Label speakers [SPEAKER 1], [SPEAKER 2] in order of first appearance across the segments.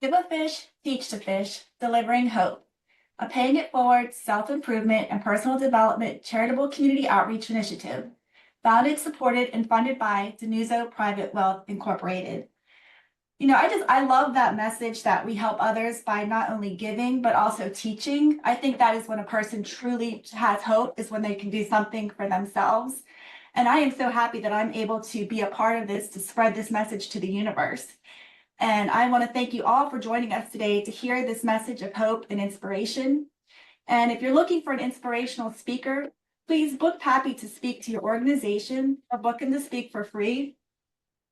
[SPEAKER 1] Give a fish, teach to fish, delivering hope. A paying it forward, self-improvement, and personal development charitable community outreach initiative. Founded, supported, and funded by Denuzo Private Wealth Incorporated. I love that message that we help others by not only giving, but also teaching. I think that is when a person truly has hope, is when they can do something for themselves. And I am so happy that I'm able to be a part of this, to spread this message to the universe. And I want to thank you all for joining us today to hear this message of hope and inspiration. And if you're looking for an inspirational speaker, please book Pappy to speak to your organization or book him to speak for free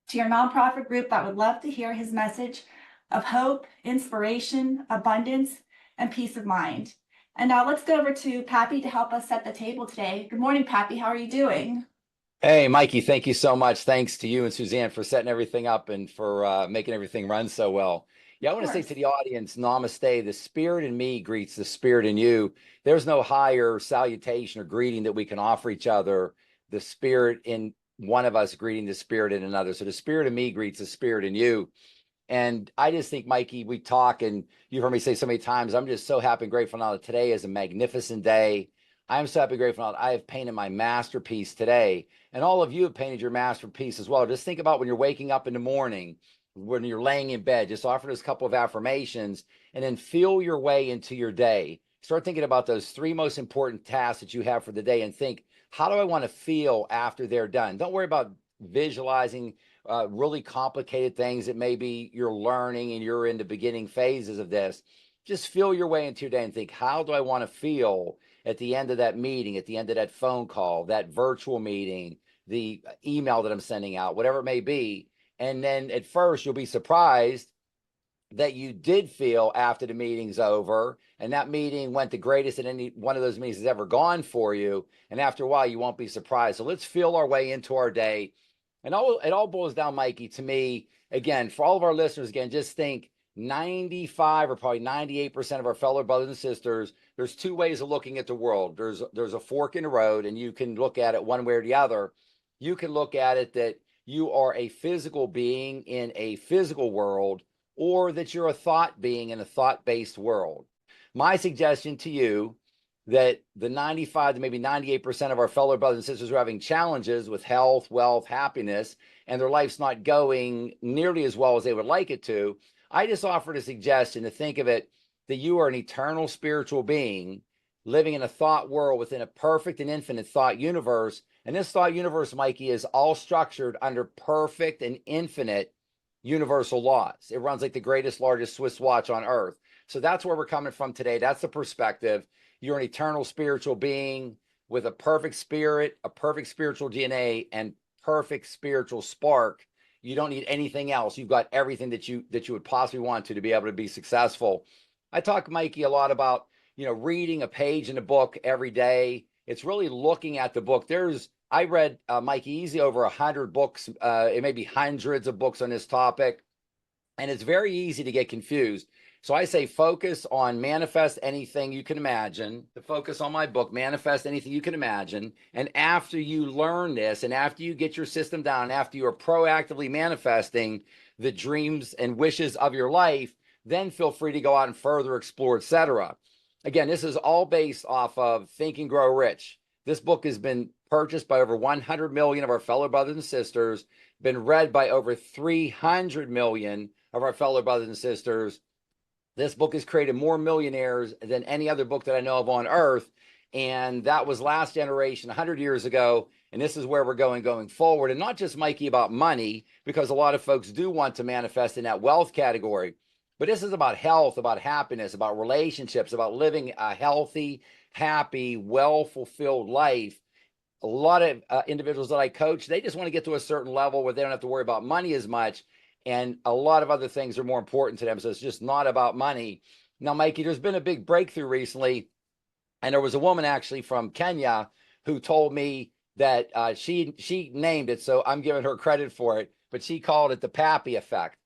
[SPEAKER 1] to your nonprofit group that would love to hear his message of hope, inspiration, abundance, and peace of mind. And now let's go over to Pappy to help us set the table today. Good morning, Pappy. How are you doing?
[SPEAKER 2] Hey, Mikey, thank you so much. Thanks to you and Suzanne for setting everything up and for making everything run so well. Yeah, I
[SPEAKER 1] Of
[SPEAKER 2] want to say
[SPEAKER 1] course.
[SPEAKER 2] to the audience, namaste. The spirit in me greets the spirit in you. There's no higher salutation or greeting that we can offer each other. The spirit in one of us greeting the spirit in another. So the spirit in me greets the spirit in you. And I just think, Mikey, we talk and you've heard me say so many times, I'm just so happy and grateful now that today is a magnificent day. I'm so happy and grateful now that I have painted my masterpiece today. And all of you have painted your masterpiece as well. Just think about when you're waking up in the morning, when you're laying in bed, just offer us a couple of affirmations and then feel your way into your day. Start thinking about those three most important tasks that you have for the day and think, how do I want to feel after they're done? Don't worry about visualizing really complicated things that maybe you're learning and you're in the beginning phases of this. Just feel your way into your day and think, how do I want to feel at the end of that meeting, at the end of that phone call, that virtual meeting, the email that I'm sending out, whatever it may be. And then at first you'll be surprised that you did feel after the meeting's over and that meeting went the greatest that any one of those meetings has ever gone for you. And after a while, you won't be surprised. So let's feel our way into our day. And it all boils down, Mikey, to me, again, for all of our listeners, again, just think 95 or probably 98% of our fellow brothers and sisters, there's two ways of looking at the world. There's a fork in the road, and you can look at it one way or the other. You can look at it that you are a physical being in a physical world, or that you're a thought being in a thought-based world. My suggestion to you that the 95 to maybe 98% of our fellow brothers and sisters are having challenges with health, wealth, happiness, and their life's not going nearly as well as they would like it to. I just offered a suggestion to think of it that you are an eternal spiritual being living in a thought world within a perfect and infinite thought universe. And this thought universe, Mikey, is all structured under perfect and infinite universal laws. It runs like the greatest, largest Swiss watch on earth. So that's where we're coming from today. That's the perspective. You're an eternal spiritual being with a perfect spirit, a perfect spiritual DNA, and perfect spiritual spark. You don't need anything else. You've got everything that you would possibly want to be able to be successful. I talk, Mikey, a lot about, reading a page in a book every day. It's really looking at the book. I read, Mikey, easy over 100 books. It may be hundreds of books on this topic. And it's very easy to get confused. So I say focus on manifest anything you can imagine, the focus on my book, manifest anything you can imagine. And after you learn this and after you get your system down, after you are proactively manifesting the dreams and wishes of your life, then feel free to go out and further explore, etc. Again, this is all based off of Think and Grow Rich. This book has been purchased by over 100 million of our fellow brothers and sisters, been read by over 300 million of our fellow brothers and sisters. This book has created more millionaires than any other book that I know of on earth. And that was last generation 100 years ago. And this is where we're going forward. And not just, Mikey, about money, because a lot of folks do want to manifest in that wealth category. But this is about health, about happiness, about relationships, about living a healthy, happy, well-fulfilled life. A lot of individuals that I coach, they just want to get to a certain level where they don't have to worry about money as much. And a lot of other things are more important to them. So it's just not about money. Now, Mikey, there's been a big breakthrough recently. And there was a woman actually from Kenya who told me that she named it. So I'm giving her credit for it. But she called it the Pappy effect.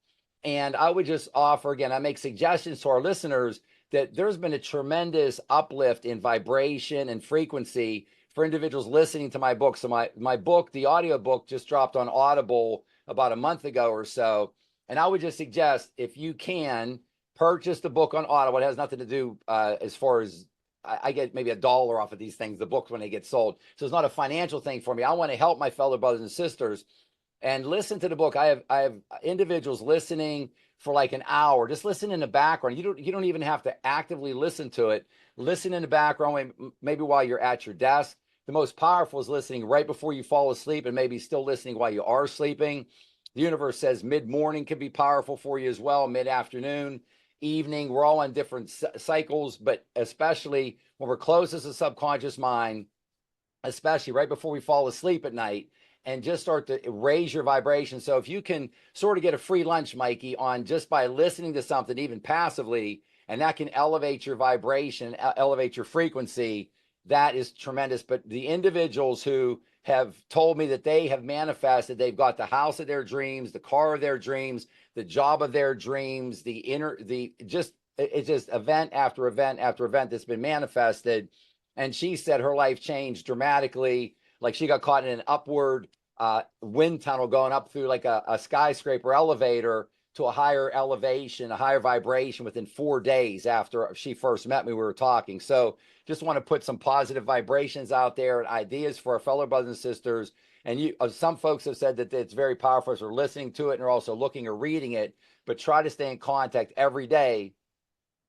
[SPEAKER 2] And I would just offer, again, I make suggestions to our listeners that there's been a tremendous uplift in vibration and frequency for individuals listening to my book. So my book, the audio book, just dropped on Audible about a month ago or so. And I would just suggest, if you can, purchase the book on Audible. It has nothing to do as far as I get maybe $1 off of these things, the books when they get sold. So it's not a financial thing for me. I want to help my fellow brothers and sisters and listen to the book. I have individuals listening for like an hour. Just listen in the background. You don't even have to actively listen to it. Listen in the background, maybe while you're at your desk. The most powerful is listening right before you fall asleep and maybe still listening while you are sleeping. The universe says mid-morning can be powerful for you as well, mid-afternoon, evening. We're all on different cycles, but especially when we're closest to the subconscious mind, especially right before we fall asleep at night, and just start to raise your vibration. So if you can sort of get a free lunch, Mikey, on just by listening to something, even passively, and that can elevate your vibration, elevate your frequency, that is tremendous. But the individuals who have told me that they have manifested, they've got the house of their dreams, the car of their dreams, the job of their dreams, it's just event after event after event that's been manifested. And she said her life changed dramatically. Like she got caught in an upward wind tunnel going up through like a skyscraper elevator to a higher elevation, a higher vibration within 4 days after she first met me. We were talking. So just want to put some positive vibrations out there and ideas for our fellow brothers and sisters. And some folks have said that it's very powerful as we're listening to it and are also looking or reading it, but try to stay in contact every day.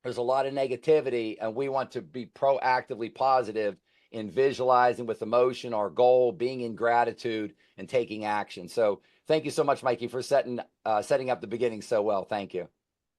[SPEAKER 2] There's a lot of negativity, and we want to be proactively positive in visualizing with emotion our goal, being in gratitude, and taking action. So thank you so much, Mikey, for setting up the beginning so well. Thank you.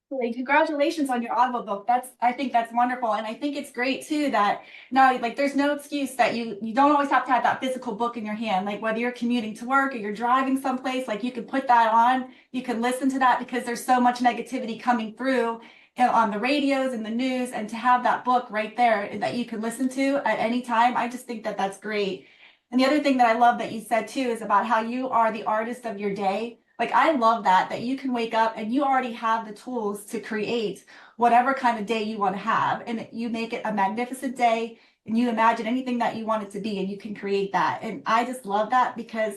[SPEAKER 1] Congratulations on your Audible book. I think that's wonderful. And I think it's great too that now like there's no excuse that you don't always have to have that physical book in your hand. Like whether you're commuting to work or you're driving someplace, like you can put that on, you can listen to that because there's so much negativity coming through on the radios and the news, and to have that book right there that you can listen to at any time, I just think that that's great. And the other thing that I love that you said too is about how you are the artist of your day. Like, I love that you can wake up and you already have the tools to create whatever kind of day you want to have. And you make it a magnificent day and you imagine anything that you want it to be and you can create that. And I just love that because,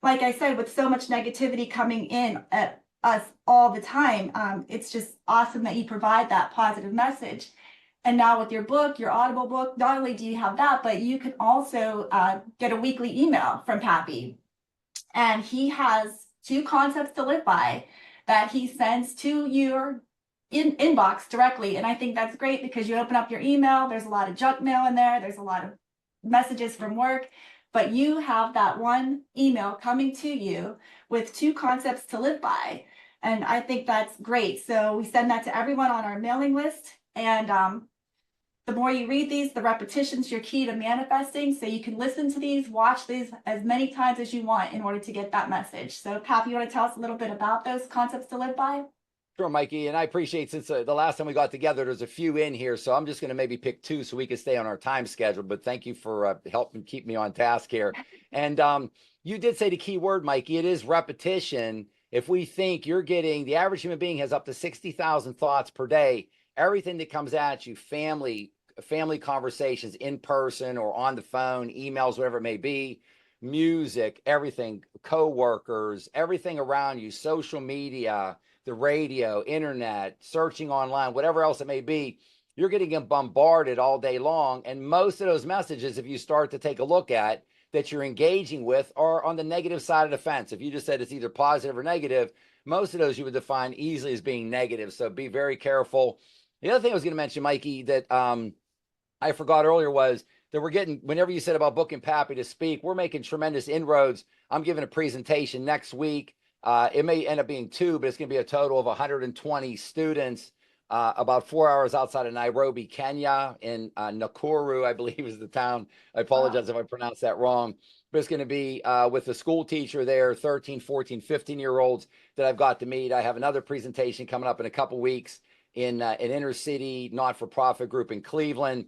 [SPEAKER 1] like I said, with so much negativity coming in at us all the time, it's just awesome that you provide that positive message. And now with your book, your Audible book, not only do you have that, but you can also get a weekly email from Pappy. And he has 2 concepts to live by that he sends to your inbox directly. And I think that's great because you open up your email, there's a lot of junk mail in there, there's a lot of messages from work, but you have that one email coming to you with 2 concepts to live by. And I think that's great. So we send that to everyone on our mailing list. And the more you read these, the repetition's your key to manifesting. So you can listen to these, watch these as many times as you want in order to get that message. So Pap, you want to tell us a little bit about those concepts to live by?
[SPEAKER 2] Sure, Mikey. And I appreciate, since the last time we got together, there's a few in here. So I'm just going to maybe pick 2 so we can stay on our time schedule. But thank you for helping keep me on task here. And you did say the key word, Mikey. It is repetition. If we think the average human being has up to 60,000 thoughts per day, everything that comes at you, family conversations in person or on the phone, emails, whatever it may be, music, everything, coworkers, everything around you, social media, the radio, internet, searching online, whatever else it may be, you're getting bombarded all day long. And most of those messages, if you start to take a look at, that you're engaging with are on the negative side of the fence. If you just said it's either positive or negative, most of those you would define easily as being negative. So be very careful. The other thing I was going to mention, Mikey, that I forgot earlier was that whenever you said about booking Pappy to speak, we're making tremendous inroads. I'm giving a presentation next week. It may end up being 2, but it's going to be a total of 120 students, about 4 hours outside of Nairobi, Kenya, in Nakuru, I believe is the town. I apologize if I pronounced that wrong. But it's going to be with a school teacher there, 13, 14, 15-year-olds that I've got to meet. I have another presentation coming up in a couple weeks in an inner city not-for-profit group in Cleveland.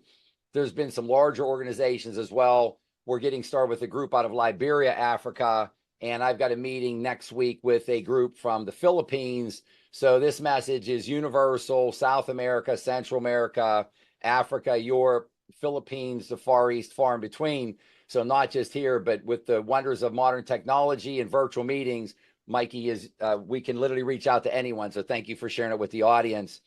[SPEAKER 2] There's been some larger organizations as well. We're getting started with a group out of Liberia, Africa, and I've got a meeting next week with a group from the Philippines. So this message is universal: South America, Central America, Africa, Europe, Philippines, the Far East, far in between. So not just here, but with the wonders of modern technology and virtual meetings, Mikey, we can literally reach out to anyone. So thank you for sharing it with the audience.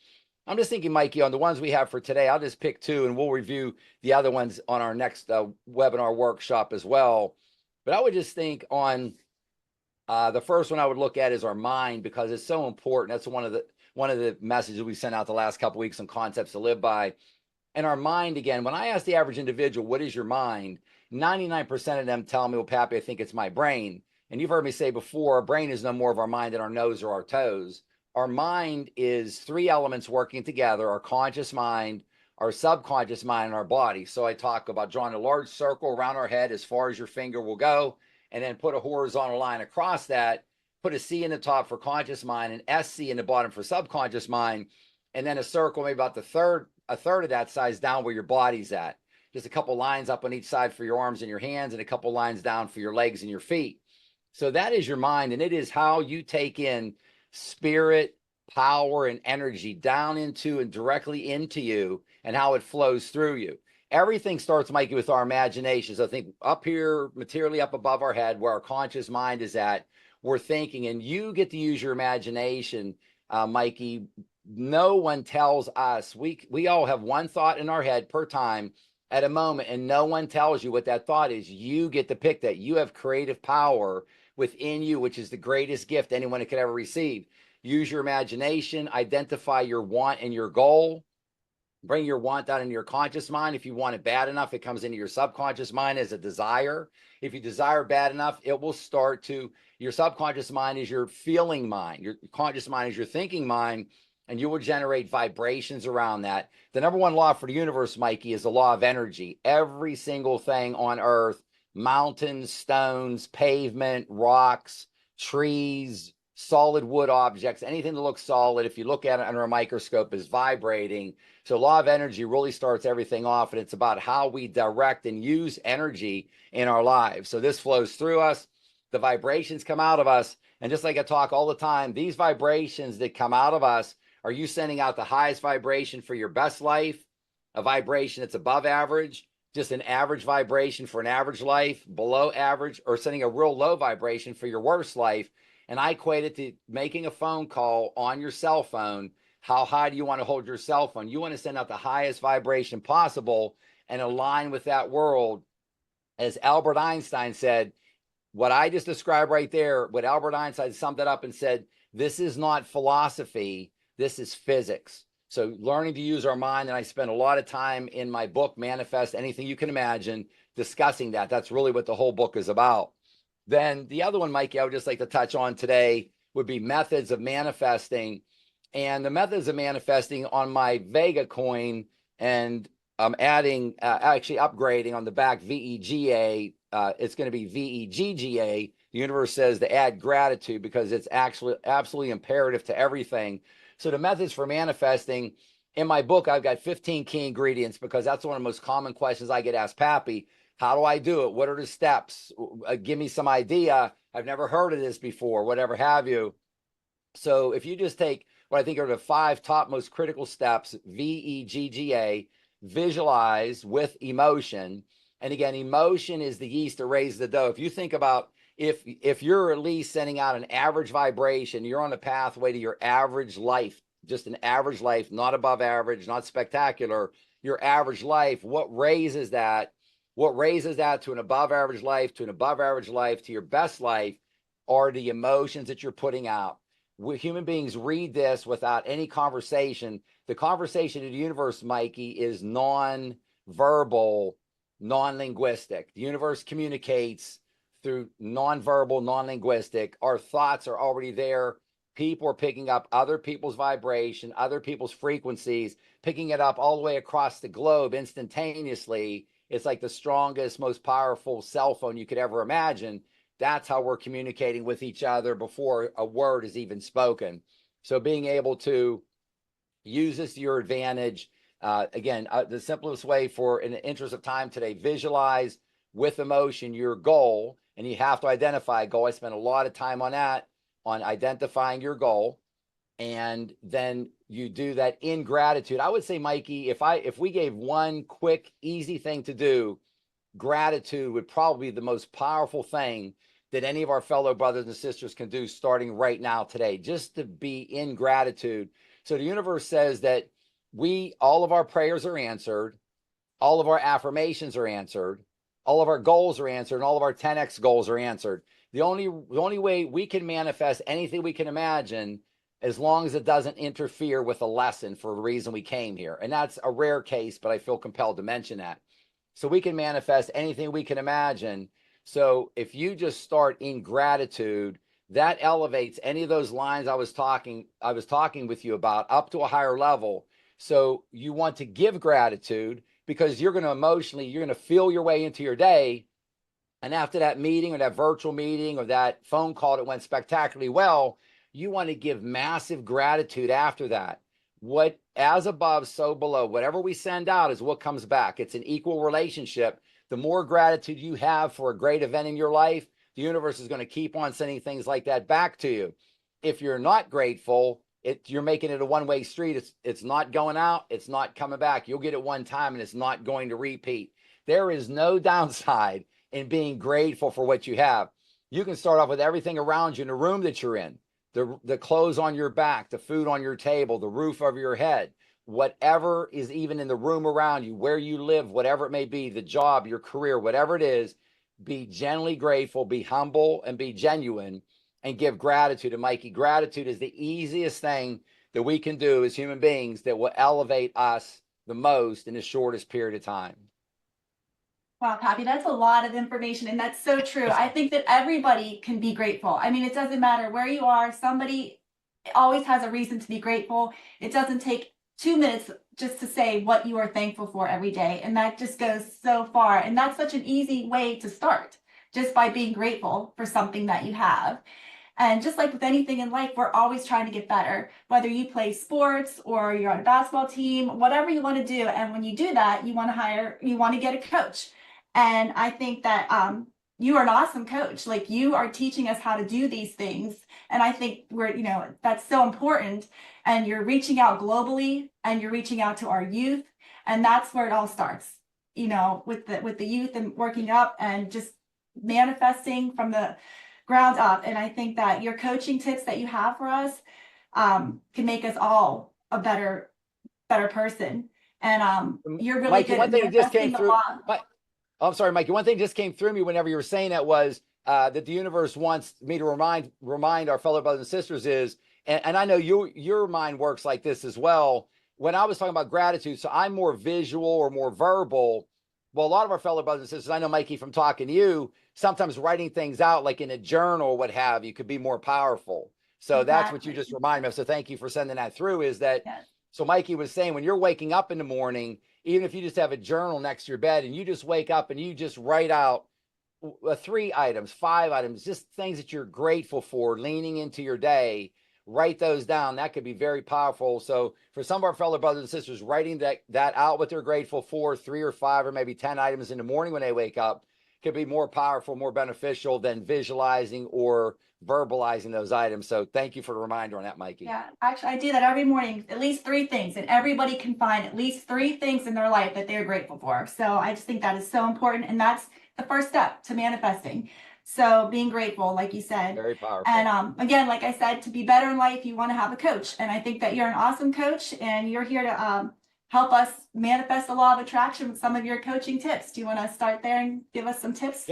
[SPEAKER 2] I'm just thinking, Mikey, on the ones we have for today, I'll just pick two and we'll review the other ones on our next webinar workshop as well. But I would just think on the first one I would look at is our mind, because it's so important. That's one of the messages we sent out the last couple of weeks on concepts to live by. And our mind, again, when I ask the average individual, what is your mind? 99% of them tell me, well, Pappy, I think it's my brain. And you've heard me say before, our brain is no more of our mind than our nose or our toes. Our mind is three elements working together: our conscious mind, our subconscious mind, and our body. So I talk about drawing a large circle around our head as far as your finger will go, and then put a horizontal line across that, put a C in the top for conscious mind, an SC in the bottom for subconscious mind, and then a circle maybe about a third of that size down where your body's at. Just a couple lines up on each side for your arms and your hands, and a couple lines down for your legs and your feet. So that is your mind, and it is how you take in spirit, power, and energy down into and directly into you, and how it flows through you. Everything starts, Mikey, with our imagination. So I think up here, materially up above our head, where our conscious mind is at, we're thinking, and you get to use your imagination, Mikey. No one tells us. We all have one thought in our head per time at a moment, and no one tells you what that thought is. You get to pick that. You have creative power within you, which is the greatest gift anyone could ever receive. Use your imagination, identify your want and your goal. Bring your want down into your conscious mind. If you want it bad enough, it comes into your subconscious mind as a desire. If you desire bad enough, it will start to, your subconscious mind is your feeling mind. Your conscious mind is your thinking mind, and you will generate vibrations around that. The number one law for the universe, Mikey, is the law of energy. Every single thing on earth, mountains, stones, pavement, rocks, trees, solid wood objects, anything that looks solid, if you look at it under a microscope, is vibrating. So law of energy really starts everything off, and it's about how we direct and use energy in our lives. So this flows through us. The vibrations come out of us. And just like I talk all the time, these vibrations that come out of us, are you sending out the highest vibration for your best life, a vibration that's above average, just an average vibration for an average life, below average, or sending a real low vibration for your worst life? And I equate it to making a phone call on your cell phone. How high do you want to hold your cell phone? You want to send out the highest vibration possible and align with that world. As Albert Einstein said, what I just described right there, what Albert Einstein summed it up and said, this is not philosophy, this is physics. So learning to use our mind, and I spend a lot of time in my book, Manifest Anything You Can Imagine, discussing that. That's really what the whole book is about. Then the other one, Mikey, I would just like to touch on today would be methods of manifesting. And the methods of manifesting on my Vega coin, and I'm adding, actually upgrading on the back, VEGA. It's going to be VEGGA. The universe says to add gratitude, because it's actually absolutely imperative to everything. So the methods for manifesting, in my book, I've got 15 key ingredients, because that's one of the most common questions I get asked, Pappy. How do I do it? What are the steps? Give me some idea. I've never heard of this before, whatever have you. So if you just take what I think are the 5 top most critical steps, VEGGA, visualize with emotion. And again, emotion is the yeast that raises the dough. If you think about, if you're at least sending out an average vibration, you're on the pathway to your average life, just an average life, not above average, not spectacular, your average life. What raises that? What raises that to an above average life, to an above average life, to your best life, are the emotions that you're putting out. Human beings read this without any conversation. The conversation of the universe, Mikey, is non-verbal, non-linguistic. The universe communicates through non-verbal, non-linguistic. Our thoughts are already there. People are picking up other people's vibration, other people's frequencies, picking it up all the way across the globe instantaneously. It's like the strongest, most powerful cell phone you could ever imagine. That's how we're communicating with each other before a word is even spoken. So being able to use this to your advantage. Again, the simplest way, for in the interest of time today, visualize with emotion your goal, and you have to identify a goal. I spent a lot of time on that, on identifying your goal. And then you do that in gratitude. I would say, Mikey, if we gave one quick, easy thing to do, gratitude would probably be the most powerful thing that any of our fellow brothers and sisters can do starting right now today, just to be in gratitude. So the universe says that all of our prayers are answered, all of our affirmations are answered, all of our goals are answered, and all of our 10x goals are answered. The only way we can manifest anything we can imagine, as long as it doesn't interfere with a lesson for the reason we came here. And that's a rare case, but I feel compelled to mention that. So we can manifest anything we can imagine. So if you just start in gratitude, that elevates any of those lines I was talking with you about up to a higher level. So you want to give gratitude because you're going to feel your way into your day. And after that meeting or that virtual meeting or that phone call that went spectacularly well, you want to give massive gratitude after that. What as above, so below, whatever we send out is what comes back. It's an equal relationship. The more gratitude you have for a great event in your life, the universe is going to keep on sending things like that back to you. If you're not grateful, you're making it a one-way street. It's not going out. It's not coming back. You'll get it one time and it's not going to repeat. There is no downside in being grateful for what you have. You can start off with everything around you in the room that you're in, the clothes on your back, the food on your table, the roof over your head, whatever is even in the room around you, where you live, whatever it may be, the job, your career, whatever it is, be genuinely grateful, be humble, and be genuine, and give gratitude. And Mikey, gratitude is the easiest thing that we can do as human beings that will elevate us the most in the shortest period of time.
[SPEAKER 1] Wow, Pappy, that's a lot of information, and that's so true. I think that everybody can be grateful. I mean, it doesn't matter where you are. Somebody always has a reason to be grateful. It doesn't take 2 minutes just to say what you are thankful for every day, and that just goes so far. And that's such an easy way to start, just by being grateful for something that you have. And just like with anything in life, we're always trying to get better, whether you play sports or you're on a basketball team, whatever you want to do. And when you do that, you want to get a coach. And I think that you are an awesome coach. Like, you are teaching us how to do these things. And I think that's so important. And you're reaching out globally, and you're reaching out to our youth. And that's where it all starts, with the youth, and working up and just manifesting from the ground up. And I think that your coaching tips that you have for us can make us all a better person. And you're really
[SPEAKER 2] Mikey,
[SPEAKER 1] good
[SPEAKER 2] one
[SPEAKER 1] at
[SPEAKER 2] thing that just came
[SPEAKER 1] manifesting the
[SPEAKER 2] through.
[SPEAKER 1] law.
[SPEAKER 2] I'm sorry, Mikey. One thing just came through me whenever you were saying that was that the universe wants me to remind our fellow brothers and sisters is, and I know your mind works like this as well. When I was talking about gratitude, so I'm more visual or more verbal. Well, a lot of our fellow brothers and sisters, I know, Mikey, from talking to you, sometimes writing things out like in a journal or what have you could be more powerful. So that's what you just reminded me of. So thank you for sending that through. Is that
[SPEAKER 1] Yes.
[SPEAKER 2] So Mikey was saying, when you're waking up in the morning, even if you just have a journal next to your bed and you just wake up and you just write out 3 items, 5 items, just things that you're grateful for leaning into your day, write those down. That could be very powerful. So for some of our fellow brothers and sisters, writing that out, what they're grateful for, 3 or 5 or maybe 10 items in the morning when they wake up, could be more powerful, more beneficial than visualizing or verbalizing those items. So thank you for the reminder on that, Mikey.
[SPEAKER 1] Yeah, actually, I do that every morning, at least 3 things, and everybody can find at least 3 things in their life that they're grateful for. So I just think that is so important, and that's the first step to manifesting. So being grateful, like you said.
[SPEAKER 2] Very powerful.
[SPEAKER 1] And again, like I said, to be better in life, you want to have a coach. And I think that you're an awesome coach, and you're here to help us manifest the law of attraction with some of your coaching tips. Do you want to start there and give us some tips?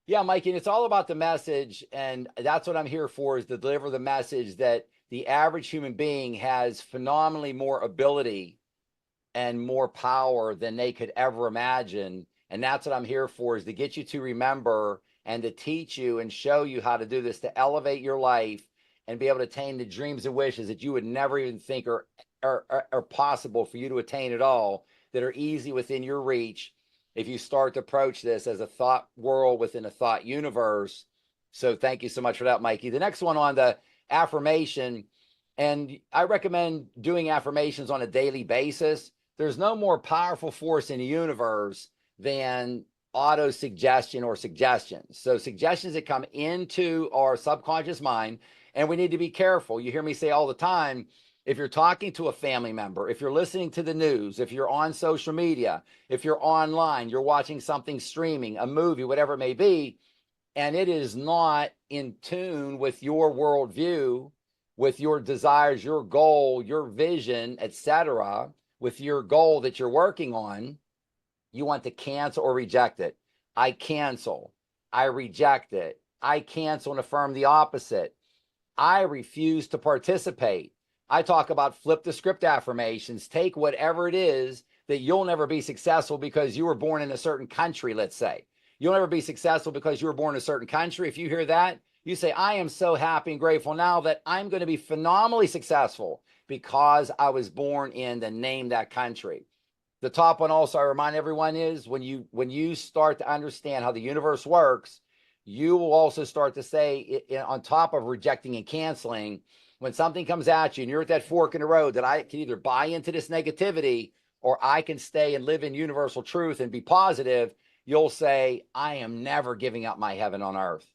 [SPEAKER 2] Yeah, Mike, and it's all about the message, and that's what I'm here for, is to deliver the message that the average human being has phenomenally more ability and more power than they could ever imagine. And that's what I'm here for, is to get you to remember and to teach you and show you how to do this, to elevate your life and be able to attain the dreams and wishes that you would never even think are possible for you to attain at all, that are easy within your reach if you start to approach this as a thought world within a thought universe. So thank you so much for that, Mikey. The next one on the affirmation, and I recommend doing affirmations on a daily basis. There's no more powerful force in the universe than auto suggestion or suggestions. So suggestions that come into our subconscious mind, and we need to be careful. You hear me say all the time, if you're talking to a family member, if you're listening to the news, if you're on social media, if you're online, you're watching something streaming, a movie, whatever it may be, and it is not in tune with your worldview, with your desires, your goal, your vision, etc., with your goal that you're working on, you want to cancel or reject it. I cancel. I reject it. I cancel and affirm the opposite. I refuse to participate. I talk about flip the script affirmations. Take whatever it is that you'll never be successful because you were born in a certain country, let's say. You'll never be successful because you were born in a certain country. If you hear that, you say, I am so happy and grateful now that I'm going to be phenomenally successful because I was born in the name that country. The top one also I remind everyone is when you start to understand how the universe works, you will also start to say, on top of rejecting and canceling, when something comes at you and you're at that fork in the road, that I can either buy into this negativity or I can stay and live in universal truth and be positive, you'll say, I am never giving up my heaven on earth.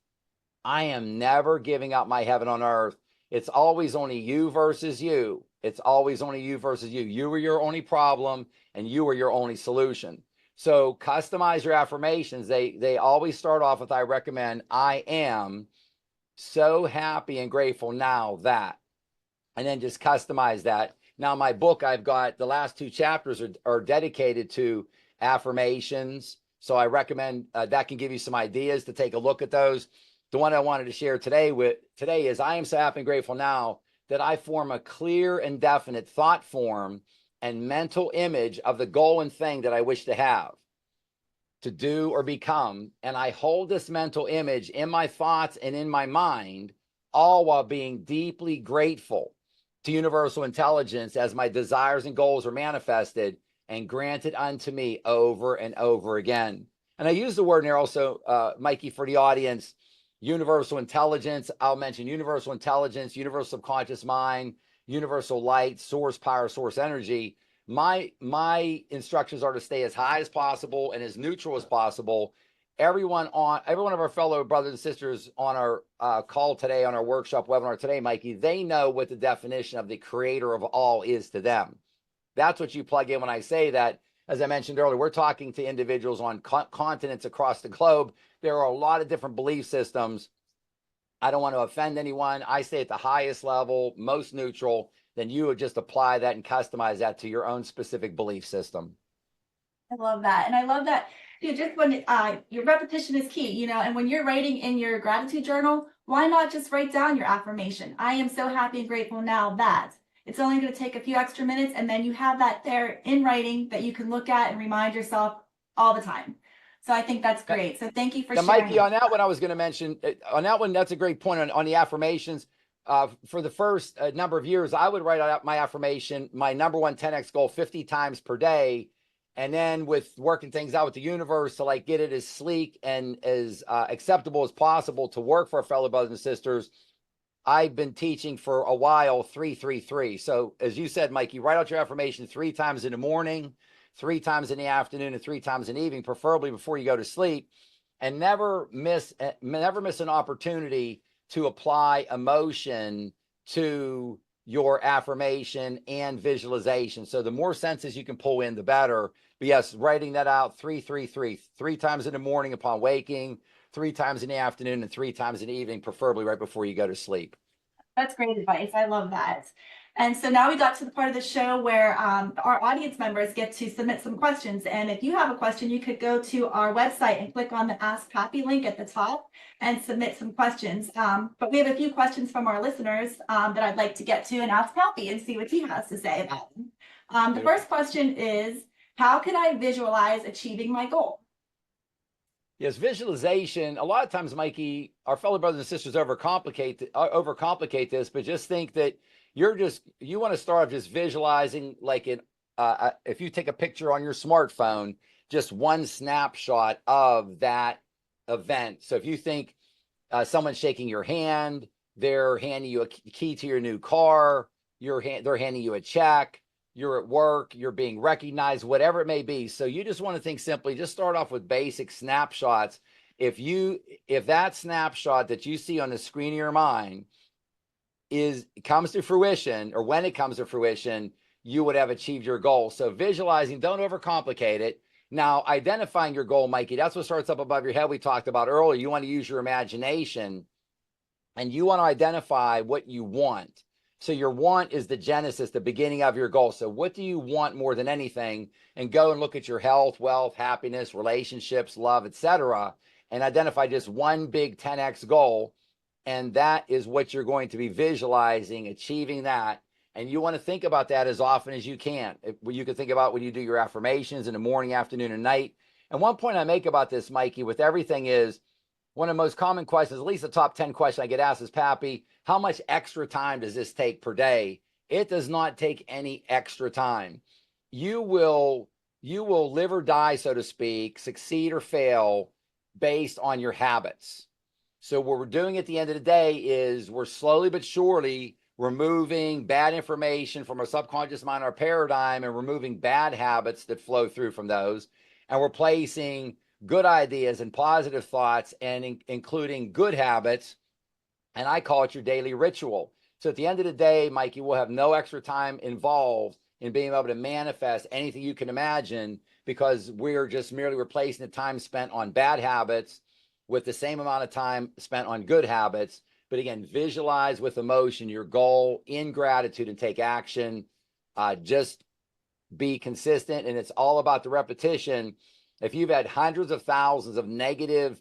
[SPEAKER 2] I am never giving up my heaven on earth. It's always only you versus you. It's always only you versus you. You are your only problem and you are your only solution. So customize your affirmations. They always start off with, I recommend, I am so happy and grateful now that, and then just customize that. Now, my book, I've got the last 2 chapters are dedicated to affirmations. So I recommend that can give you some ideas to take a look at those. The one I wanted to share today is I am so happy and grateful now that I form a clear and definite thought form and mental image of the goal and thing that I wish to have, to do or become. And I hold this mental image in my thoughts and in my mind, all while being deeply grateful to universal intelligence as my desires and goals are manifested and granted unto me over and over again. And I use the word in there also, Mikey, for the audience, universal intelligence. I'll mention universal intelligence, universal subconscious mind, universal light, source power, source energy. My instructions are to stay as high as possible and as neutral as possible. Every one of our fellow brothers and sisters on our call today, on our workshop webinar today, Mikey, they know what the definition of the creator of all is to them. That's what you plug in when I say that. As I mentioned earlier, we're talking to individuals on continents across the globe. There are a lot of different belief systems. I don't want to offend anyone. I stay at the highest level, most neutral. Then you would just apply that and customize that to your own specific belief system.
[SPEAKER 1] I love that. And I love that just when your repetition is key, and when you're writing in your gratitude journal, why not just write down your affirmation? I am so happy and grateful now that. It's only going to take a few extra minutes, and then you have that there in writing that you can look at and remind yourself all the time. So I think that's great. So thank you for sharing.
[SPEAKER 2] Mikey, on that one, I was going to mention, on that one, that's a great point on the affirmations. For the first number of years, I would write out my affirmation, my number 1 10X goal 50 times per day. And then with working things out with the universe to like get it as sleek and as acceptable as possible to work for our fellow brothers and sisters, I've been teaching for a while 3-3-3. So as you said, Mikey, write out your affirmation 3 times in the morning, 3 times in the afternoon, and 3 times in the evening, preferably before you go to sleep. And never miss an opportunity to apply emotion to your affirmation and visualization. So the more senses you can pull in, the better. But yes, writing that out 3-3-3, 3 times in the morning upon waking, 3 times in the afternoon, and 3 times in the evening, preferably right before you go to sleep.
[SPEAKER 1] That's great advice. I love that. And so now we got to the part of the show where our audience members get to submit some questions. And if you have a question, you could go to our website and click on the Ask Pappy link at the top and submit some questions. But we have a few questions from our listeners that I'd like to get to and ask Pappy and see what he has to say about them. The first question is, how can I visualize achieving my goal?
[SPEAKER 2] Yes, visualization. A lot of times, Mikey, our fellow brothers and sisters overcomplicate this, but just think that you want to start just visualizing like if you take a picture on your smartphone, just one snapshot of that event. So if you think someone's shaking your hand, they're handing you a key to your new car, they're handing you a check, you're at work, you're being recognized, whatever it may be. So you just want to think simply, just start off with basic snapshots. If that snapshot that you see on the screen of your mind comes to fruition, or when it comes to fruition, you would have achieved your goal. So visualizing, don't overcomplicate it. Now, identifying your goal, Mikey, that's what starts up above your head we talked about earlier. You want to use your imagination and you want to identify what you want. So your want is the genesis, the beginning of your goal. So what do you want more than anything? And go and look at your health, wealth, happiness, relationships, love, etc., and identify just one big 10x goal. And that is what you're going to be visualizing, achieving that. And you want to think about that as often as you can. You can think about when you do your affirmations in the morning, afternoon, and night. And one point I make about this, Mikey, with everything is one of the most common questions, at least the top 10 question I get asked is, Pappy, how much extra time does this take per day? It does not take any extra time. You will live or die, so to speak, succeed or fail based on your habits. So what we're doing at the end of the day is we're slowly but surely removing bad information from our subconscious mind, our paradigm, and removing bad habits that flow through from those. And we're placing good ideas and positive thoughts and including good habits. And I call it your daily ritual. So at the end of the day, Mikey, we'll have no extra time involved in being able to manifest anything you can imagine, because we're just merely replacing the time spent on bad habits with the same amount of time spent on good habits. But again, visualize with emotion your goal in gratitude and take action. Just be consistent. And it's all about the repetition. If you've had hundreds of thousands of negative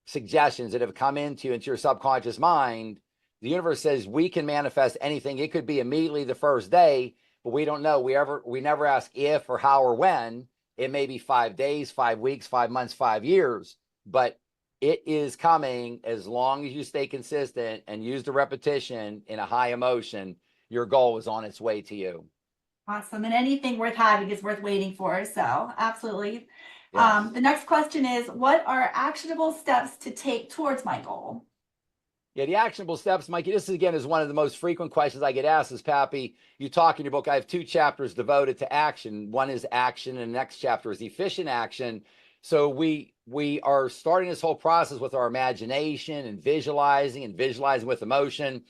[SPEAKER 2] suggestions that have come into your subconscious mind, the universe says we can manifest anything. It could be immediately the first day, but we don't know. We never ask if or how or when. It may be 5 days, 5 weeks, 5 months, 5 years, but it is coming as long as you stay consistent and use the repetition in a high emotion. Your goal is on its way to you.
[SPEAKER 1] Awesome. And anything worth having is worth waiting for. So absolutely.
[SPEAKER 2] Yes.
[SPEAKER 1] The next question is, what are actionable steps to take towards my goal?
[SPEAKER 2] Yeah, the actionable steps, Mikey, this again is one of the most frequent questions I get asked is, Pappy, you talk in your book, I have 2 chapters devoted to action. One is action and the next chapter is efficient action. So we are starting this whole process with our imagination and visualizing with emotion.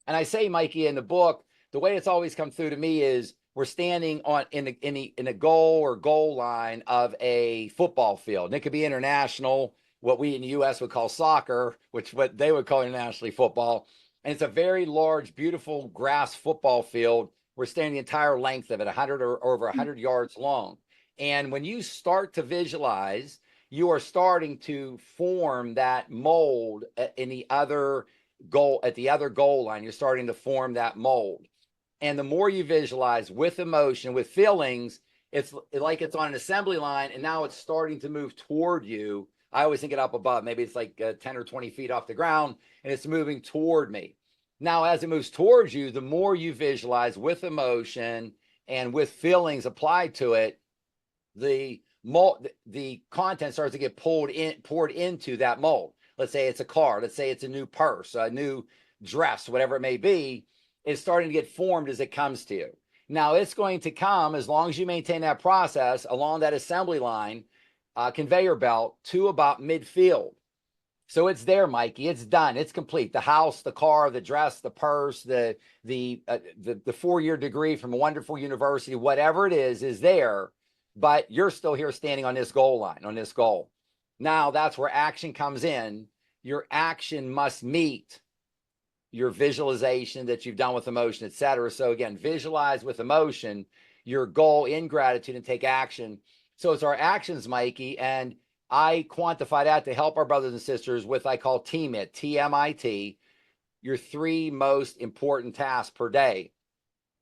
[SPEAKER 2] And I say, Mikey, in the book, the way it's always come through to me is we're standing on in a goal or goal line of a football field. And it could be international, what we in the U.S. would call soccer, which what they would call internationally football. And it's a very large, beautiful grass football field. We're standing the entire length of it, 100 or over 100 yards long. And when you start to visualize, you are starting to form that mold in the other goal, at the other goal line. You're starting to form that mold. And the more you visualize with emotion, with feelings, it's like it's on an assembly line and now it's starting to move toward you. I always think it up above. Maybe it's like 10 or 20 feet off the ground and it's moving toward me. Now, as it moves towards you, the more you visualize with emotion and with feelings applied to it, the content starts to get poured into that mold. Let's say it's a car. Let's say it's a new purse, a new dress, whatever it may be. It's starting to get formed as it comes to you. Now, it's going to come, as long as you maintain that process along that assembly line, conveyor belt, to about midfield. So it's there, Mikey. It's done. It's complete. The house, the car, the dress, the purse, the 4-year degree from a wonderful university, whatever it is there. But you're still here standing on this goal line, on this goal. Now, that's where action comes in. Your action must meet your visualization that you've done with emotion, etc. So again, visualize with emotion your goal in gratitude and take action. So it's our actions, Mikey, and I quantify that to help our brothers and sisters with, I call TMIT, TMIT, your 3 most important tasks per day.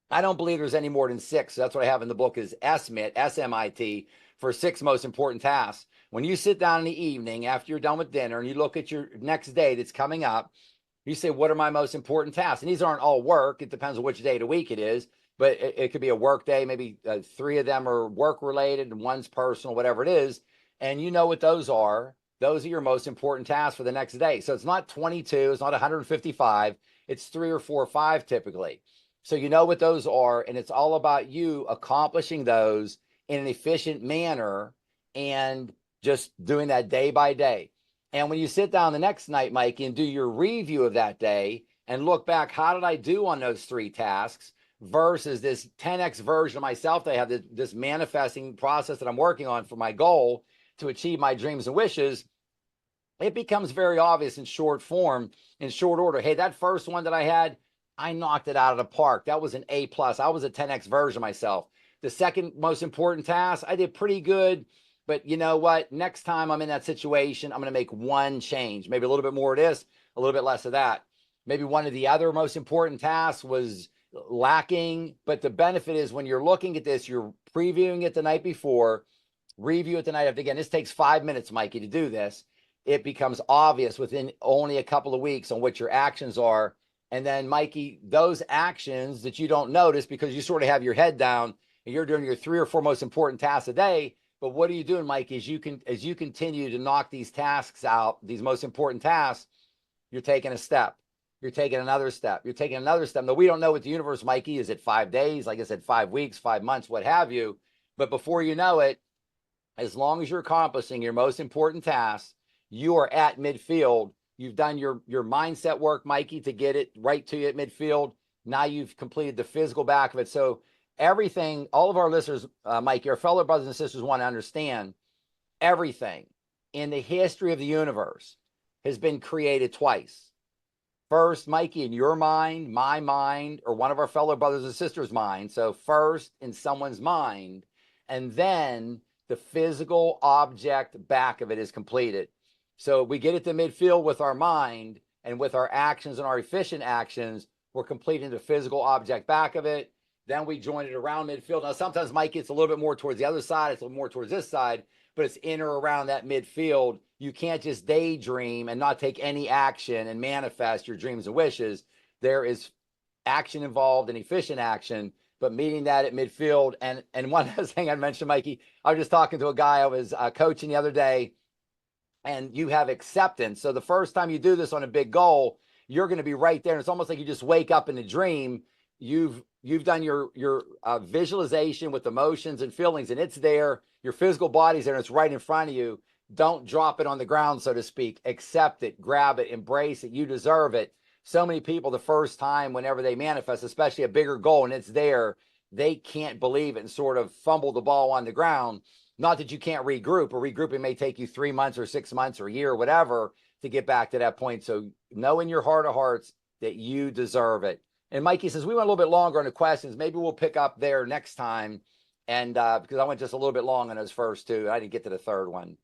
[SPEAKER 2] I don't believe there's any more than 6. So that's what I have in the book is SMIT, SMIT, for 6 most important tasks. When you sit down in the evening after you're done with dinner and you look at your next day that's coming up, you say, what are my most important tasks? And these aren't all work. It depends on which day of the week it is, but it could be a work day. Maybe 3 of them are work related and 1's personal, whatever it is. And you know what those are. Those are your most important tasks for the next day. So it's not 22, it's not 155. It's 3 or 4 or 5 typically. So you know what those are, and it's all about you accomplishing those in an efficient manner and just doing that day by day. And when you sit down the next night, Mikey, and do your review of that day and look back, how did I do on those 3 tasks versus this 10x version of myself that I have, this manifesting process that I'm working on for my goal to achieve my dreams and wishes, it becomes very obvious in short form, in short order. Hey, that first one that I had, I knocked it out of the park. That was an A plus. I was a 10x version of myself. The second most important task, I did pretty good. But you know what? Next time I'm in that situation, I'm going to make one change, maybe a little bit more of this, a little bit less of that. Maybe one of the other most important tasks was lacking. But the benefit is when you're looking at this, you're previewing it the night before, review it the night after. Again, this takes 5 minutes, Mikey, to do this. It becomes obvious within only a couple of weeks on what your actions are. And then, Mikey, those actions that you don't notice because you sort of have your head down and you're doing your 3 or 4 most important tasks a day. But what are you doing, Mikey, as you continue to knock these tasks out, these most important tasks, you're taking a step. You're taking another step. You're taking another step. Now, we don't know what the universe, Mikey, is it 5 days? Like I said, 5 weeks, 5 months, what have you. But before you know it, as long as you're accomplishing your most important tasks, you are at midfield. You've done your mindset work, Mikey, to get it right to you at midfield. Now you've completed the physical back of it. So everything, all of our listeners, Mikey, our fellow brothers and sisters want to understand everything in the history of the universe has been created twice. First, Mikey, in your mind, my mind, or one of our fellow brothers and sisters' mind. So first in someone's mind, and then the physical object back of it is completed. So we get it to midfield with our mind, and with our actions and our efficient actions, we're completing the physical object back of it. Then we join it around midfield. Now, sometimes, Mikey, it's a little bit more towards the other side. It's a little more towards this side, but it's in or around that midfield. You can't just daydream and not take any action and manifest your dreams and wishes. There is action involved and efficient action, but meeting that at midfield. And one thing I mentioned, Mikey, I was just talking to a guy I was coaching the other day, and you have acceptance. So the first time you do this on a big goal, you're going to be right there. And it's almost like you just wake up in a dream. You've done your visualization with emotions and feelings, and it's there. Your physical body's there, and it's right in front of you. Don't drop it on the ground, so to speak. Accept it, grab it, embrace it. You deserve it. So many people, the first time, whenever they manifest, especially a bigger goal, and it's there, they can't believe it and sort of fumble the ball on the ground. Not that you can't regroup, or regrouping may take you 3 months or 6 months or a year or whatever to get back to that point. So know in your heart of hearts that you deserve it. And Mikey says, we went a little bit longer on the questions. Maybe we'll pick up there next time. And because I went just a little bit long on those first two. I didn't get to the third one.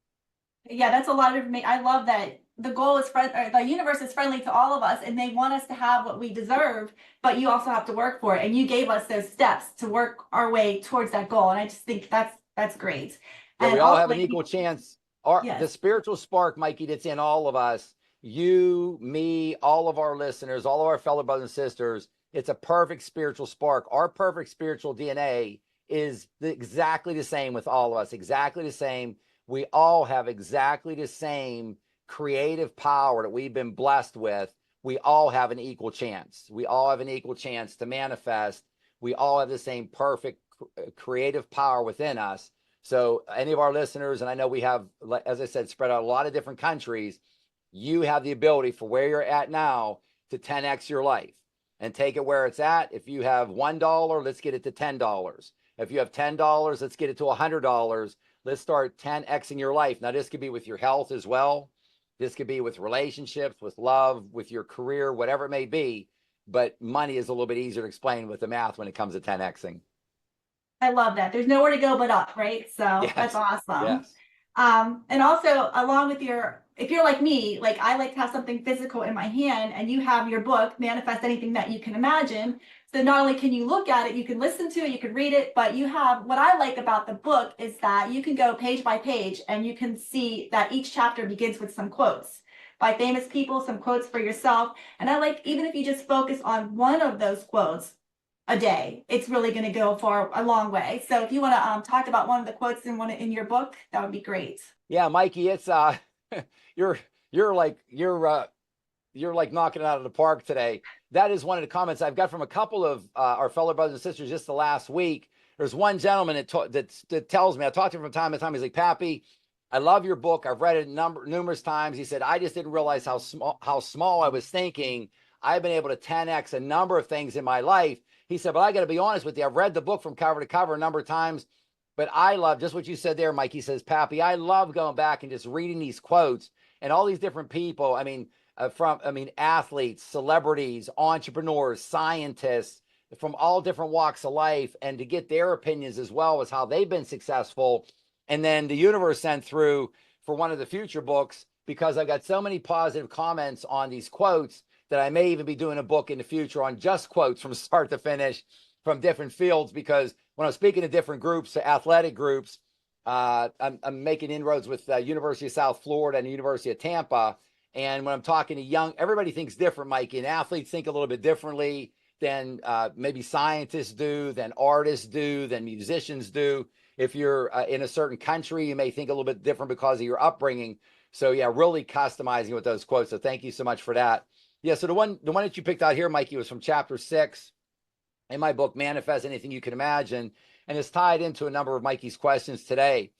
[SPEAKER 1] Yeah, that's a lot of information. I love that the goal is the universe is friendly to all of us, and they want us to have what we deserve, but you also have to work for it. And you gave us those steps to work our way towards that goal. And I just think that's great.
[SPEAKER 2] Yeah,
[SPEAKER 1] and
[SPEAKER 2] we all have an equal chance.
[SPEAKER 1] Yes.
[SPEAKER 2] The spiritual spark, Mikey, that's in all of us, you, me, all of our listeners, all of our fellow brothers and sisters, it's a perfect spiritual spark. Our perfect spiritual DNA is exactly the same with all of us, exactly the same. We all have exactly the same creative power that we've been blessed with. We all have an equal chance. We all have an equal chance to manifest. We all have the same perfect creative power within us. So any of our listeners, and I know we have, as I said, spread out a lot of different countries, you have the ability for where you're at now to 10x your life and take it where it's at. If you have $1, let's get it to $10. If you have $10, let's get it to $100. Let's start 10xing your life. Now, this could be with your health as well. This could be with relationships, with love, with your career, whatever it may be. But money is a little bit easier to explain with the math when it comes to 10xing.
[SPEAKER 1] I love that. There's nowhere to go but up, right? So
[SPEAKER 2] Yes.
[SPEAKER 1] that's awesome.
[SPEAKER 2] Yes.
[SPEAKER 1] And also along with if you're like me, like I like to have something physical in my hand, and you have your book, Manifest Anything That You Can Imagine. So not only can you look at it, you can listen to it, you can read it, but you have, what I like about the book is that you can go page by page and you can see that each chapter begins with some quotes by famous people, some quotes for yourself. And I like, even if you just focus on one of those quotes a day, it's really going to go for a long way. So if you want to talk about one of the quotes in your book, that would be great.
[SPEAKER 2] Yeah, Mikey, it's you're like knocking it out of the park today. That is one of the comments I've got from a couple of our fellow brothers and sisters just the last week. There's one gentleman that tells me, I talked to him from time to time. He's like, Pappy, I love your book. I've read it numerous times. He said, I just didn't realize how small I was thinking. I've been able to 10x a number of things in my life. He said, but I got to be honest with you. I've read the book from cover to cover a number of times, but I love just what you said there, Mike. He says, Pappy, I love going back and just reading these quotes and all these different people. I mean, athletes, celebrities, entrepreneurs, scientists from all different walks of life, and to get their opinions as well as how they've been successful. And then the universe sent through for one of the future books, because I've got so many positive comments on these quotes that I may even be doing a book in the future on just quotes from start to finish from different fields. Because when I'm speaking to different groups, athletic groups, I'm making inroads with the University of South Florida and the University of Tampa. And when I'm talking to young, everybody thinks different, Mikey, and athletes think a little bit differently than maybe scientists do, than artists do, than musicians do. If you're in a certain country, you may think a little bit different because of your upbringing. So yeah, really customizing with those quotes. So thank you so much for that. Yeah, so the one that you picked out here, Mikey, was from chapter 6 in my book, Manifest Anything You Can Imagine, and it's tied into a number of Mikey's questions today.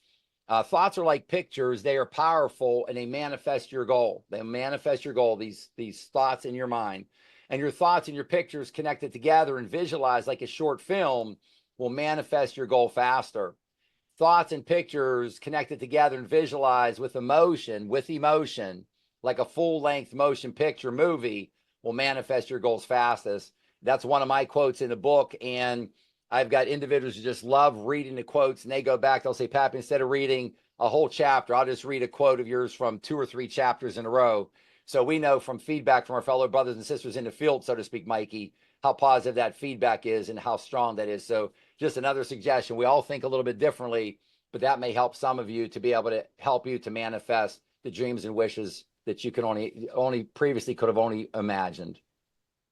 [SPEAKER 2] Thoughts are like pictures. They are powerful, and they manifest your goal. They manifest your goal, these thoughts in your mind. And your thoughts and your pictures connected together and visualized like a short film will manifest your goal faster. Thoughts and pictures connected together and visualized with emotion, like a full-length motion picture movie, will manifest your goals fastest. That's one of my quotes in the book. And I've got individuals who just love reading the quotes, and they go back, they'll say, Pappy, instead of reading a whole chapter, I'll just read a quote of yours from 2 or 3 chapters in a row. So we know from feedback from our fellow brothers and sisters in the field, so to speak, Mikey, how positive that feedback is and how strong that is. So just another suggestion. We all think a little bit differently, but that may help some of you to be able to help you to manifest the dreams and wishes that you can only previously could have only imagined.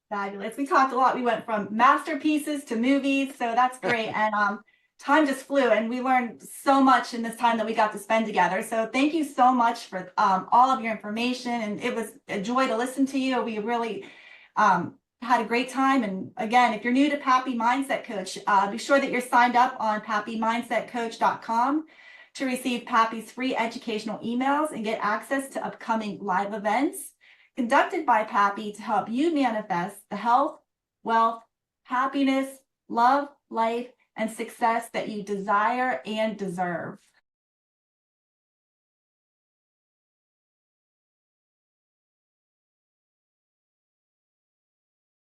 [SPEAKER 1] Fabulous. We talked a lot. We went from masterpieces to movies, so that's great. And time just flew, and we learned so much in this time that we got to spend together. So thank you so much for all of your information, and it was a joy to listen to you. We really had a great time. And again, if you're new to Pappy Mindset Coach, be sure that you're signed up on pappymindsetcoach.com to receive Pappy's free educational emails and get access to upcoming live events conducted by Pappy to help you manifest the health, wealth, happiness, love, life, and success that you desire and deserve.